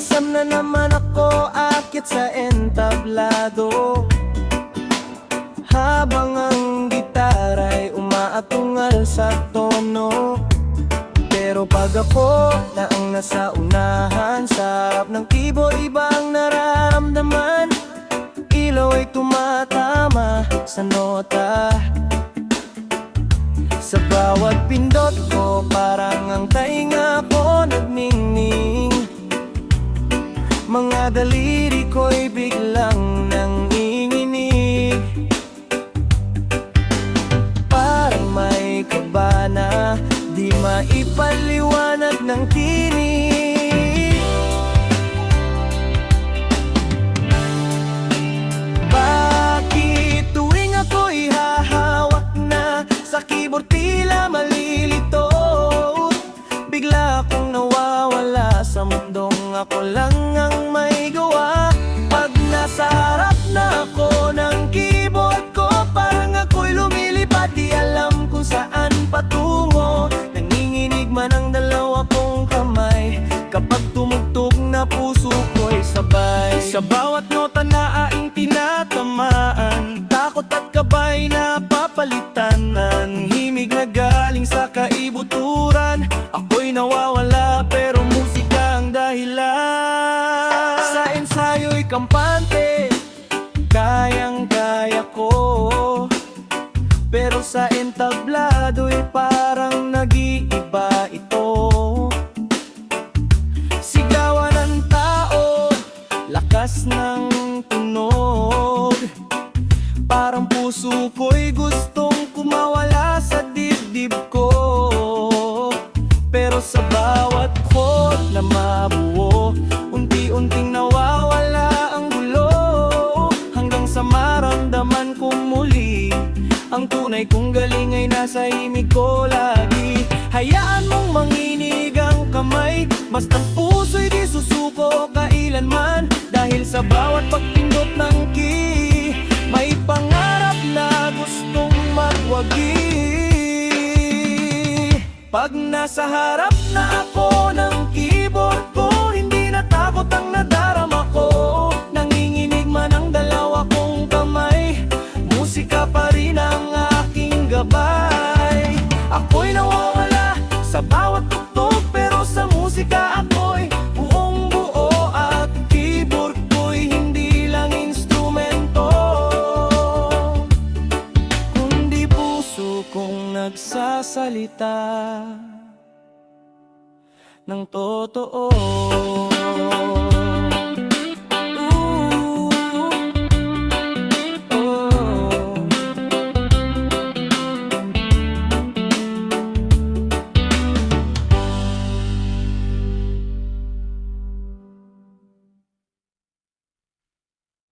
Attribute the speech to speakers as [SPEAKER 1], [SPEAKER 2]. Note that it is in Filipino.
[SPEAKER 1] Asam na naman ako akit sa entablado, habang ang gitara'y umaatungal sa tono. Pero pag ako na ang nasa unahan, sa harap ng keyboard ibang nararamdaman. Ilaw ay tumatama sa nota, sa bawat pindot ko parang ang tainga ko nagningning. Mga daliri ko'y biglang nanginginig, parang may kabana di maipaliwanag ng tinig. Bakit tuwing ako'y hahawak na sa keyboard tila malilito, bigla akong nawawala sa mundong ako lang ang may gawa. Pag nasa harap na ako ng keyboard ko, parang ako'y lumilipad, di alam kung saan patungo. Nanginginig man ang dalawa kong kamay, kapag tumugtog na puso ko'y sabay. Sa bawat nota na aing tinatamaan, takot at kabay na papalitan. Ang himig na galing sa kaibuturan, ako'y nawawala pero musika ang dahilan. Sa ensayo'y kampante, kayang-kaya ko, pero sa entablado'y parang nag-iiba ito. Sigawan ng tao, lakas ng tunog, parang puso ko'y gustong kumawala sa dibdib ko. Pero sa bawat chord na mabuo, unti-unting nawawala ang gulo, hanggang sa maramdaman ko muli ang tunay kong galing ay nasa himig ko lagi. Hayaan mong manginig ang kamay, basta't puso'y di susuko kailanman. Dahil sa bawat pagpindot ng key, may pangarap na gustong magwagi. Pag nasa harap na ako ng keyboard ko, hindi natakot ang nadarama ko. Nanginginig man ang dalawa kong kamay, musika pa rin ang aking gabay. Ako'y nawawala sa bawat tugtog, pero sa musika ako'y buong buo. At keyboard ko'y hindi lang instrumento, kundi puso kong nagsasalita ng totoo.